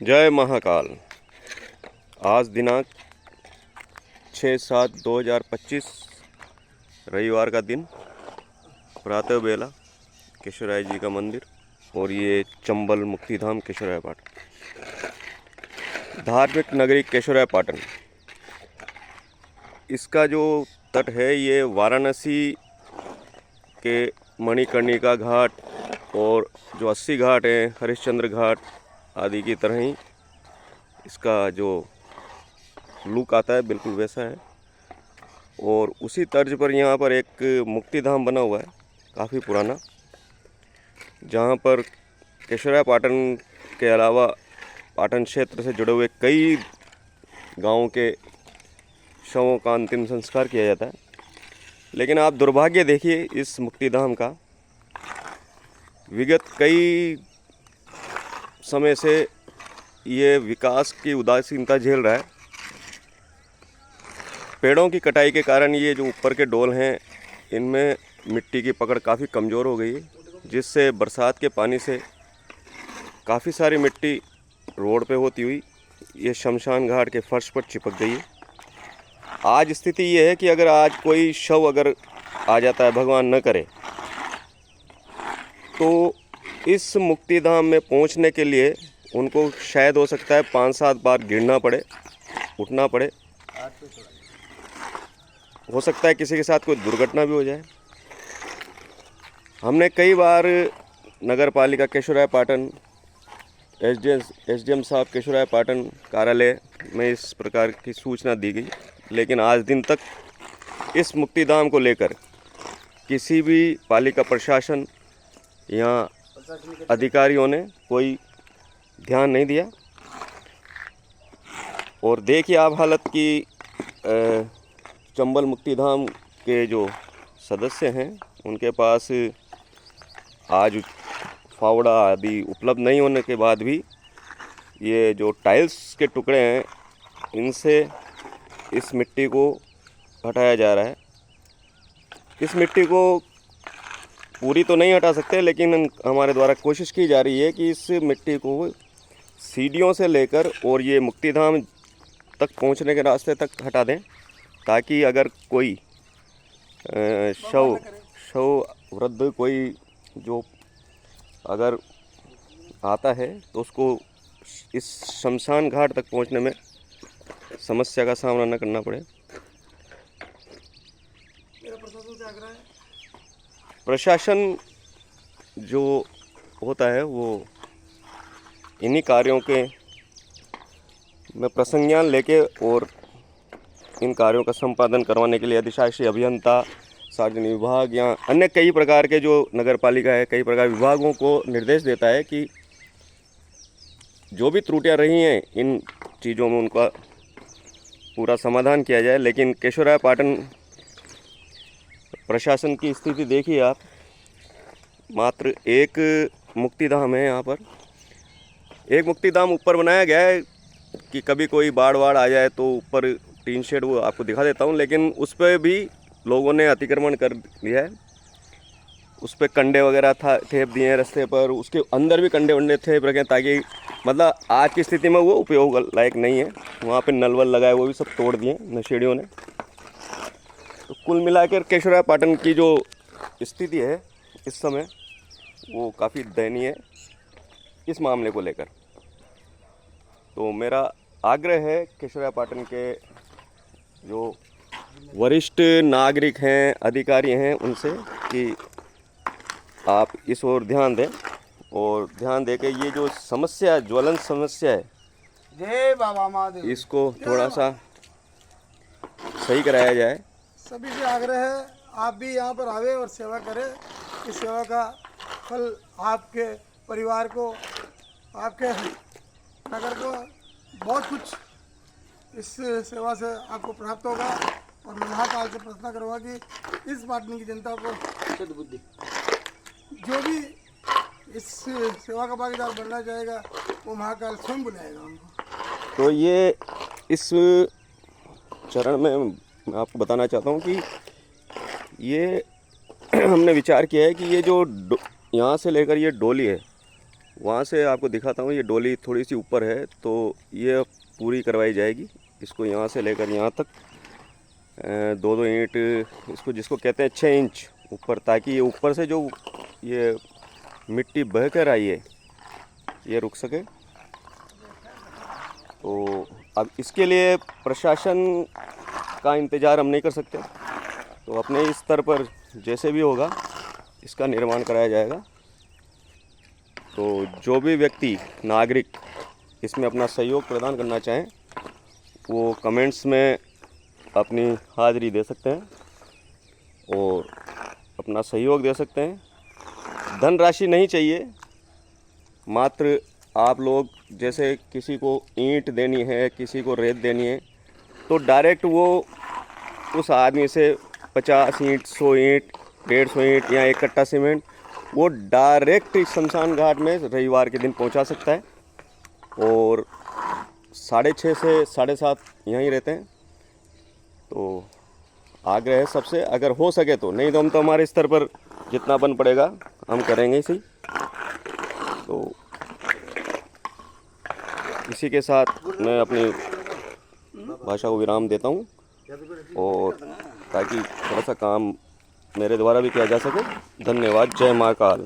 जय महाकाल। आज दिनांक 6/7/2025 रविवार का दिन, प्रातः बेला केशवराय जी का मंदिर और ये चंबल मुक्तिधाम केशवराय पाटन, धार्मिक नगरी केशवराय पाटन। इसका जो तट है ये वाराणसी के मणिकर्णिका घाट और जो 80 घाट हैं, हरिश्चंद्र घाट आदि की तरह ही इसका जो लुक आता है बिल्कुल वैसा है। और उसी तर्ज पर यहाँ पर एक मुक्तिधाम बना हुआ है काफ़ी पुराना, जहाँ पर केशवराय पाटन के अलावा पाटन क्षेत्र से जुड़े हुए कई गांवों के शवों का अंतिम संस्कार किया जाता है। लेकिन आप दुर्भाग्य देखिए इस मुक्तिधाम का, विगत कई समय से ये विकास की उदासीनता झेल रहा है। पेड़ों की कटाई के कारण ये जो ऊपर के डोल हैं इनमें मिट्टी की पकड़ काफ़ी कमज़ोर हो गई है, जिससे बरसात के पानी से काफ़ी सारी मिट्टी रोड पे होती हुई ये शमशान घाट के फर्श पर चिपक गई है। आज स्थिति ये है कि अगर आज कोई शव अगर आ जाता है, भगवान न करे, तो इस मुक्तिधाम में पहुंचने के लिए उनको शायद हो सकता है 5-7 बार गिरना पड़े, उठना पड़े। हो सकता है किसी के साथ कोई दुर्घटना भी हो जाए। हमने कई बार नगर पालिका केशवराय पाटन, एसडीएम साहब केशवराय पाटन कार्यालय में इस प्रकार की सूचना दी गई, लेकिन आज दिन तक इस मुक्तिधाम को लेकर किसी भी पालिका प्रशासन या अधिकारियों ने कोई ध्यान नहीं दिया। और देखिए आप हालत की चंबल मुक्तिधाम के जो सदस्य हैं उनके पास आज फावड़ा आदि उपलब्ध नहीं होने के बाद भी ये जो टाइल्स के टुकड़े हैं इनसे इस मिट्टी को हटाया जा रहा है। इस मिट्टी को पूरी तो नहीं हटा सकते, लेकिन हमारे द्वारा कोशिश की जा रही है कि इस मिट्टी को सीढ़ियों से लेकर और ये मुक्तिधाम तक पहुंचने के रास्ते तक हटा दें, ताकि अगर कोई शव वृद्ध कोई जो अगर आता है तो उसको इस शमशान घाट तक पहुंचने में समस्या का सामना न करना पड़े। प्रशासन जो होता है वो इन्हीं कार्यों के में प्रसंज्ञान लेके और इन कार्यों का संपादन करवाने के लिए अधिशासी अभियंता, सार्वजनिक विभाग या अन्य कई प्रकार के जो नगर पालिका है, कई प्रकार विभागों को निर्देश देता है कि जो भी त्रुटियां रही हैं इन चीज़ों में उनका पूरा समाधान किया जाए। लेकिन केशवराय पाटन प्रशासन की स्थिति देखिए आप, मात्र एक मुक्तिधाम है। यहाँ पर एक मुक्तिधाम ऊपर बनाया गया है कि कभी कोई बाढ़ आ जाए तो ऊपर टीन शेड वो आपको दिखा देता हूँ, लेकिन उस पर भी लोगों ने अतिक्रमण कर लिया है। उस पर कंडे वगैरह ठेप दिए हैं रास्ते पर, उसके अंदर भी कंडे वंडे ठेप रखे हैं, ताकि मतलब आज की स्थिति में वो उपयोग लायक नहीं है। वहाँ पे नल वल लगाए वो भी सब तोड़ दिए नशेड़ियों ने। तो कुल मिलाकर केशवराय पाटन की जो स्थिति है इस समय वो काफ़ी दयनीय है इस मामले को लेकर। तो मेरा आग्रह है केशवराय पाटन के जो वरिष्ठ नागरिक हैं, अधिकारी हैं, उनसे कि आप इस ओर ध्यान दें और ध्यान दे के ये जो समस्या, ज्वलन समस्या है, जय बाबा महादेव, इसको थोड़ा सा सही कराया जाए। सभी से आग्रह है आप भी यहाँ पर आवे और सेवा करें। इस सेवा का फल आपके परिवार को, आपके नगर को बहुत कुछ इस सेवा से आपको प्राप्त होगा। और मैं महाकाल से प्रार्थना करूँगा कि इस पाटन की जनता को सद्बुद्धि, जो भी इस सेवा का भागीदार बनना चाहेगा वो महाकाल स्वयं बुलाएगा उनको। तो ये इस चरण में मैं आपको बताना चाहता हूँ कि ये हमने विचार किया है कि ये जो यहाँ से लेकर ये डोली है वहाँ से आपको दिखाता हूँ। ये डोली थोड़ी सी ऊपर है तो ये पूरी करवाई जाएगी। इसको यहाँ से लेकर यहाँ तक 2-2 ईंट इसको जिसको कहते हैं 6 इंच ऊपर, ताकि ये ऊपर से जो ये मिट्टी बह कर आई है ये रुक सके। तो अब इसके लिए प्रशासन का इंतज़ार हम नहीं कर सकते, तो अपने स्तर पर जैसे भी होगा इसका निर्माण कराया जाएगा। तो जो भी व्यक्ति नागरिक इसमें अपना सहयोग प्रदान करना चाहें वो कमेंट्स में अपनी हाज़िरी दे सकते हैं और अपना सहयोग दे सकते हैं। धनराशि नहीं चाहिए, मात्र आप लोग जैसे किसी को ईंट देनी है, किसी को रेत देनी है, तो डायरेक्ट वो उस आदमी से 50 ईंट, 100 ईंट, 150 ईंट या 1 कट्टा सीमेंट वो डायरेक्ट शमशान घाट में रविवार के दिन पहुंचा सकता है। और 6:30 से 7:30 यहीं रहते हैं। तो आग्रह है सबसे, अगर हो सके तो, नहीं तो हम तो हमारे स्तर पर जितना बन पड़ेगा हम करेंगे इसी। तो इसी के साथ मैं अपनी भाषा को विराम देता हूँ, और ताकि थोड़ा सा काम मेरे द्वारा भी किया जा सके। धन्यवाद। जय महाकाल।